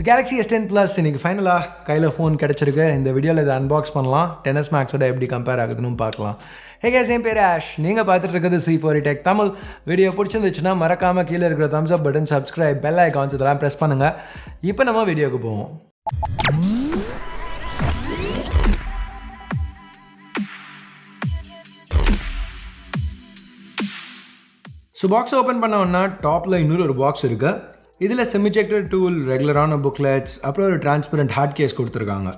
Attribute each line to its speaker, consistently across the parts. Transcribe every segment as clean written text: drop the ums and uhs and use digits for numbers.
Speaker 1: Galaxy S10 Plus இன்னைக்கு ஃபைனலாக கையில் ஃபோன் கிடச்சிருக்கு. இந்த வீடியோவில் இதை அன்பாக்ஸ் பண்ணலாம். 10s Maxோட எப்படி கம்பேர் ஆகுதுன்னு பார்க்கலாம். ஹே guys, என் பேர் ஆஷ். நீங்கள் பார்த்துட்டு இருக்கிறது C4 Tech தமிழ். வீடியோ பிடிச்சிருந்துச்சுன்னா மறக்காமல் கீழே இருக்கிற thumbs up button, subscribe, bell icons இதெல்லாம் ப்ரெஸ் பண்ணுங்கள். இப்போ நம்ம வீடியோக்கு போவோம். ஸோ பாக்ஸ் ஓப்பன் பண்ணோன்னா டாப்பில் இன்னொரு பாக்ஸ் இருக்குது. இதில் செமிஜெக்டர் டூல், ரெகுலரான புக்லெட்ஸ், அப்புறம் ஒரு டிரான்ஸ்பரண்ட் ஹார்ட் கேஸ் கொடுத்துருக்காங்க.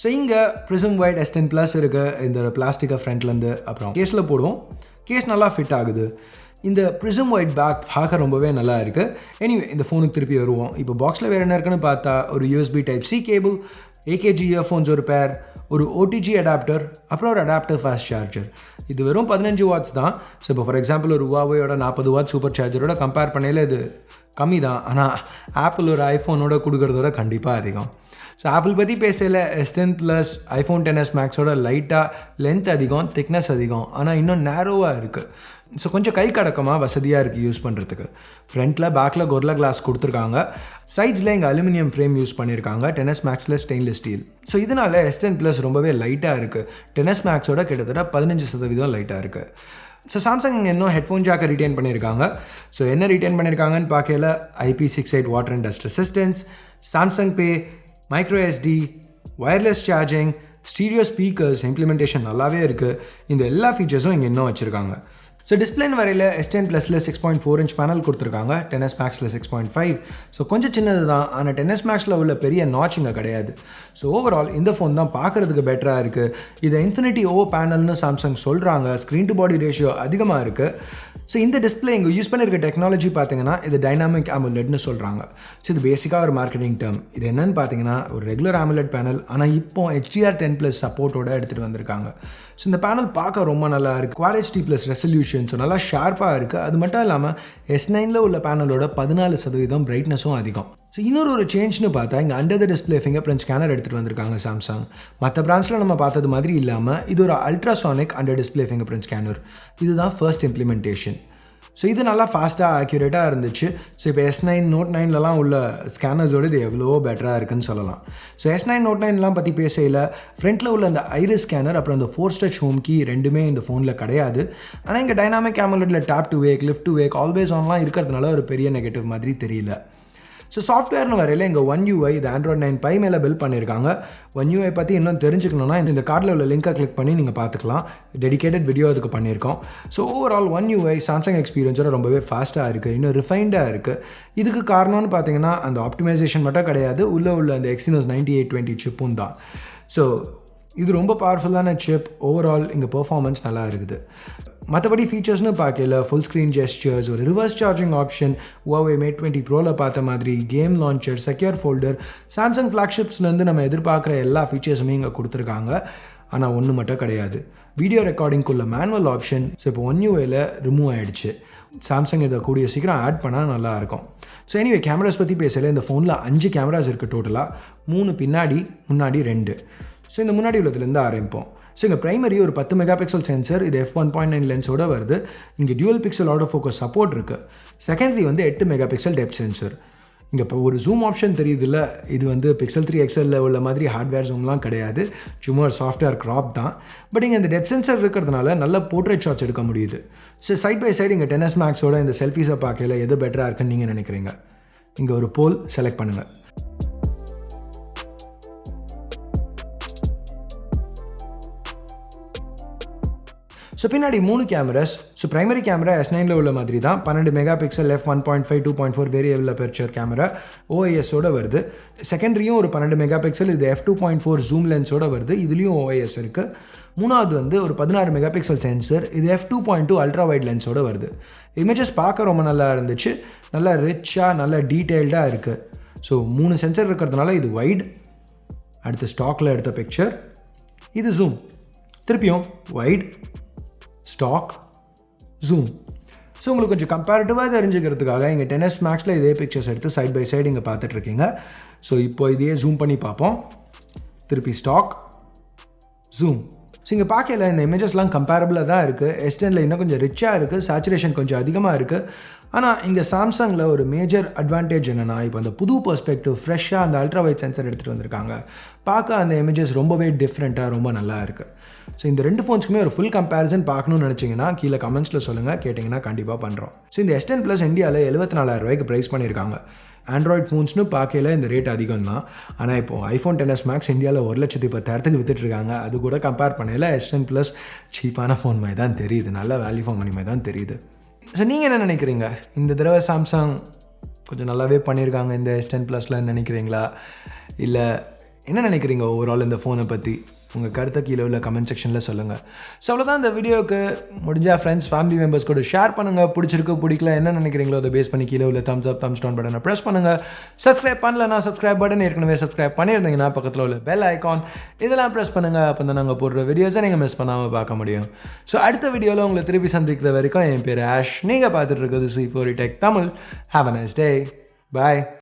Speaker 1: ஸோ இங்கே ப்ரிசம் வைட் S10 Plus இருக்குது. இந்த பிளாஸ்டிக்கை ஃப்ரண்ட்லேருந்து அப்புறம் கேஸில் போடுவோம். கேஸ் நல்லா ஃபிட் ஆகுது. இந்த ப்ரிசம் வைட் பேக் பார்க்க ரொம்பவே நல்லா இருக்குது. எனிவே இந்த ஃபோனுக்கு திருப்பி வருவோம். இப்போ பாக்ஸில் வேறு என்ன இருக்குன்னு பார்த்தா ஒரு USB Type-C cable, AKG earphones ஒரு பேர், ஒரு OTG அடாப்டர், அப்புறம் ஒரு அடாப்டர் ஃபாஸ்ட் சார்ஜர். இது வெறும் 15 வாட்ஸ் தான். ஸோ இப்போ ஃபார் எக்ஸாம்பிள் ஒரு Huaweiயோட 40 வாட் சூப்பர் சார்ஜரோட கம்பேர் பண்ணையில் இது கம்மி தான். ஆனால் ஆப்பிள் ஒரு ஐஃபோனோட கொடுக்குறதோட கண்டிப்பாக அதிகம். ஸோ ஆப்பிள் பற்றி பேசல S10 Plus iPhone XS Maxோட லைட்டாக லென்த் அதிகம், திக்னஸ் அதிகம், ஆனால் இன்னும் நேரோவாக இருக்குது. ஸோ கொஞ்சம் கை கடக்கமாக வசதியாக இருக்குது யூஸ் பண்ணுறதுக்கு. ஃப்ரண்ட்டில் பேக்கில் கொர்லா கிளாஸ் கொடுத்துருக்காங்க. சைட்ஸில் இங்கே அலுமினியம் ஃப்ரேம் யூஸ் பண்ணியிருக்காங்க. XS Maxல ஸ்டெயின்லெஸ் ஸ்டீல். ஸோ இதனால் S10 Plus ரொம்பவே லைட்டாக இருக்குது. XS Maxோட கிட்டத்தட்ட 15% லைட்டாக இருக்குது. ஸோ சாம்சங் இங்கே இன்னும் ஹெட்ஃபோன் ஜாக்கை ரிட்டைன் பண்ணியிருக்காங்க. ஸோ என்ன ரிட்டைன் பண்ணியிருக்காங்கன்னு பார்க்கல, IP68 water and dust resistance, Samsung pay, micro SD, wireless charging, stereo speakers implementation நல்லாவே இருக்குது. இந்த எல்லா ஃபீச்சர்ஸும் இங்கே இன்னும் வச்சுருக்காங்க. ஸோ டிஸ்பிளேன்னு வரையில் S10 Plusல 6.4 inch பேனல் கொடுத்துருக்காங்க. XS Maxல 6.5. ஸோ கொஞ்சம் சின்னது தான், ஆனால் XS Maxல உள்ள பெரிய நாட்ச் இங்கே கிடையாது. ஸோ ஓவரால் இந்த ஃபோன் தான் பார்க்குறதுக்கு பெட்டராக இருக்குது. இதை இன்ஃபினிட்டி ஓ பேனல்னு சாம்சங் சொல்கிறாங்க. ஸ்க்ரீன் டு பாடி ரேஷியோ அதிகமாக இருக்குது. ஸோ இந்த டிஸ்பிளே இங்கே யூஸ் பண்ணியிருக்க டெக்னாலஜி பார்த்தீங்கன்னா இது டைனாமிக் AMOLEDனு சொல்கிறாங்க. ஸோ இது பேசிக்காக ஒரு மார்க்கெட்டிங் டேர்ம். இது என்னன்னு பார்த்தீங்கன்னா ஒரு ரெகுலர் AMOLED பேனல், ஆனால் இப்போ HDR10+ சப்போர்ட்டோட எடுத்துகிட்டு வந்திருக்காங்க. ஸோ இந்த பேனல் பார்க்க ரொம்ப நல்லா இருக்குது. Quad HD+ ரெசல்யூஷன், ஸோ நல்லா ஷார்ப்பாக இருக்குது. அது மட்டும் இல்லாமல் S9ல் உள்ள பேனலோட 14% பிரைட்னஸும் அதிகம். ஸோ இன்னொரு சேஞ்ச்னு பார்த்தா இங்கே under the display finger print scanner எடுத்துகிட்டு வந்திருக்காங்க சாம்சங். மற்ற பிரான்ச்சில் நம்ம பார்த்தது மாதிரி இல்லாமல் இது ஒரு ultrasonic under display finger print scanner. இதுதான் ஃபர்ஸ்ட் இம்ப்ளிமெண்டேஷன். ஸோ இது நல்லா ஃபாஸ்ட்டாக ஆக்யூரேட்டாக இருந்துச்சு. ஸோ இப்போ S9, Note 9லலாம் உள்ள ஸ்கேனர்ஸோடு இது எவ்வளவோ பெட்டராக இருக்குன்னு சொல்லலாம். ஸோ S9, Note 9லாம் பற்றி பேசையில் ஃப்ரண்ட்டில் உள்ள அந்த ஐரிஸ் ஸ்கேனர் அப்புறம் அந்த ஃபோர்ஸ் டச் ஹோம் கீ ரெண்டுமே இந்த ஃபோனில் கிடையாது. ஆனால் இங்கே டைனாமிக் AMOLEDல tap to wake, lift to wake, always ஆன்லாம் இருக்கிறதுனால ஒரு பெரிய நெகட்டிவ் மாதிரி தெரியல. ஸோ சாஃப்ட்வேர்னு வரையில் இங்கே One UI இது Android 9 Pie மேலே பில்ட் பண்ணியிருக்காங்க. One UI பற்றி இன்னும் தெரிஞ்சுக்கணுன்னா இந்த கார்டில் உள்ள லிங்கை கிளிக் பண்ணி நீங்கள் பார்த்துக்கலாம். டெடிகேட்டட் வீடியோ அதுக்கு பண்ணியிருக்கோம். So overall One UI Samsung எக்ஸ்பீரியன்ஸோட ரொம்பவே ஃபாஸ்ட்டாக இருக்குது, இன்னும் ரிஃபைண்டாக இருக்குது. இதுக்கு காரணம்னு பார்த்தீங்கன்னா அந்த ஆப்டிமைசேஷன் மட்டும் கிடையாது, உள்ள அந்த Exynos 9820 சிப்பும் தான். ஸோ இது ரொம்ப பவர்ஃபுல்லான சிப். ஓவரால் இங்கே பெர்ஃபார்மன்ஸ் நல்லா இருக்குது. மற்றபடி ஃபீச்சர்ஸ்னு பார்க்கல ஃபுல் ஸ்க்ரீன் ஜெஸ்டர்ஸ், ஒரு reverse charging option, Huawei Mate 20 Proல பார்த்த மாதிரி game launcher, secure folder, Samsung ஃப்ளாக்ஷிப்ஸ்லேருந்து நம்ம எதிர்பார்க்குற எல்லா ஃபீச்சர்ஸுமே இங்கே கொடுத்துருக்காங்க. ஆனால் ஒன்று மட்டும் கிடையாது, வீடியோ ரெக்கார்டிங்குள்ள மேனுவல் ஆப்ஷன். ஸோ இப்போ One UIயில் ரிமூவ் ஆகிடுச்சு. சாம்சங் இதை கூடிய சீக்கிரம் ஆட் பண்ணால் நல்லாயிருக்கும். ஸோ எனிவே கேமராஸ் பற்றி பேசல, இந்த ஃபோனில் 5 கேமராஸ் இருக்குது டோட்டலாக. 3 பின்னாடி, முன்னாடி 2. ஸோ இந்த முன்னாடி உள்ளதுலேருந்து ஆரம்பிப்போம். ஸோ இங்கே ப்ரைமரி ஒரு 10 மெகாபிக்சல் சென்சர், இது f1.9 லென்ஸோடு வருது. இங்கே dual pixel auto focus support இருக்குது. Secondary 8 megapixel depth sensor. இங்கே இப்போ ஒரு ஜூம் ஆப்ஷன் தெரியுதுல்ல, இது Pixel 3 XL உள்ள மாதிரி ஹார்ட்வேர் ஜூம்லாம் கிடையாது, சும்மா ஒரு சாஃப்ட்வேர் க்ராப் தான். பட் இங்கே இந்த டெப்த் சென்சர் இருக்கிறதுனால நல்ல போர்ட்ரேட் ஷாட்ஸ் எடுக்க முடியுது. ஸோ சைட் பை சைடு இங்கே XS Maxோட இந்த செல்ஃபீஸை பார்க்கல எது பெட்டராக இருக்குன்னு நீங்கள் நினைக்கிறீங்க? இங்கே ஒரு போல் செலக்ட் பண்ணுங்கள். ஸோ பின்னாடி 3 கேமராஸ். ஸோ ப்ரைமரி கேமரா S9ல் உள்ள மாதிரி தான், 12 megapixel f1.5, 2.4 variable aperture camera OISோடு வருது. செகண்டரியும் ஒரு 12 மெகாபிக்சல், இது f2.4 ஜூம் லென்ஸோடு வருது. இதுலேயும் OIS இருக்குது. மூணாவது ஒரு 16 மெகாபிக்சல் சென்சர், இது f2.2 அல்ட்ராவைட் லென்ஸோடு வருது. இமேஜஸ் பார்க்க ரொம்ப நல்லா இருந்துச்சு, நல்லா ரிச்சாக, நல்லா டீட்டெயில்டாக இருக்குது. ஸோ 3 சென்சர் இருக்கிறதுனால இது வைட். அடுத்து ஸ்டாக்கில் எடுத்த பிக்சர், இது ஜூம், திருப்பியும் வைட், ஸ்டாக், ஜூம். ஸோ உங்களுக்கு கொஞ்சம் கம்பேரிட்டிவாக தெரிஞ்சுக்கிறதுக்காக இங்கே XS Maxல இதே பிக்சர்ஸ் எடுத்து சைட் பை சைடு இங்கே பார்த்துட்ருக்கீங்க. ஸோ இப்போ இதையே ஜூம் பண்ணி பார்ப்போம். திருப்பி ஸ்டாக், ஜூம். ஸோ இங்கே பார்க்கல இந்த இமேஜஸ்லாம் கம்பேரபிளாக தான் இருக்குது. S10ல் இன்னும் கொஞ்சம் ரிச்சாக இருக்குது, சேச்சுரேஷன் கொஞ்சம் அதிகமாக இருக்குது. ஆனால் இங்கே சாம்சங்கில் ஒரு மேஜர் அட்வான்டேஜ் என்னென்னா இப்போ அந்த புது பெர்ஸ்பெக்டிவ் ஃப்ரெஷ்ஷாக அந்த அல்ட்ராவைட் சென்சர் எடுத்துகிட்டு வந்திருக்காங்க. பார்க்க அந்த இமேஜஸ் ரொம்பவே டிஃப்ரெண்ட்டாக ரொம்ப நல்லா இருக்குது. ஸோ இந்த ரெண்டு ஃபோன்ஸ்க்குமே ஒரு ஃபுல் கம்பேரிசன் பார்க்கணும்னு நினச்சிங்கன்னா கீழே கமெண்ட்ஸில் சொல்லுங்கள், கேட்டிங்கன்னா கண்டிப்பாக பண்ணுறோம். ஸோ இந்த S10 Plus இந்தியாவில் 74,000 ப்ரைஸ் பண்ணியிருக்காங்க. ஆண்ட்ராய்ட் ஃபோன்ஸ்னு பார்க்கல இந்த ரேட் அதிகம் தான். ஆனால் இப்போது ஐஃபோன் XS Max இந்தியாவில் 1,10,000 விற்றுட்ருக்காங்க. அது கூட கம்பேர் பண்ணல S10 Plus சீப்பான ஃபோன் மாதிரி தான் தெரியுது, நல்ல வேல்யூ ஃபார் மணி மாதிரி தான் தெரியுது. ஸோ நீங்கள் என்ன நினைக்கிறீங்க? இந்த தடவை சாம்சங் கொஞ்சம் நல்லாவே பண்ணியிருக்காங்க இந்த S10 Plusல நினைக்கிறீங்களா? இல்லை என்ன நினைக்கிறீங்க ஓவரால் இந்த ஃபோனை பற்றி? உங்கள் கருத்தை கீழே உள்ள கமெண்ட் செக்ஷனில் சொல்லுங்கள். ஸோ அவ்வளோதான் இந்த வீடியோவுக்கு. முடிஞ்சால் ஃப்ரெண்ட்ஸ் ஃபேமிலி மெம்பர்ஸ் கூட ஷேர் பண்ணுங்கள். பிடிச்சிருக்கு பிடிக்கல என்ன நினைக்கிறீங்களோ அதை பேஸ் பண்ணி கீழே உள்ள தம்ஸ் அப் தம்ஸ் டவுன் பட்டனை ப்ரெஸ் பண்ணுங்கள். சப்ஸ்கிரைப் பண்ணலன்னா சப்ஸ்கிரைப் பட்டன் ஏற்கனவே சப்ஸ்கிரைப் பண்ணியிருந்தீங்கன்னா பக்கத்தில் உள்ள பெல் ஐக்கான் இதெல்லாம் ப்ரெஸ் பண்ணுங்கள். அப்போ தான் நாங்கள் போடுற வீடியோஸை நீங்கள் மிஸ் பண்ணாமல் பார்க்க முடியும். ஸோ அடுத்த வீடியோவில் உங்களை திருப்பி சந்திக்கிற வரைக்கும் என் பேர் ஆஷ். நீங்கள் பார்த்துட்டு இருக்கிறது C4E Tech Tamil. Have a nice day. Bye.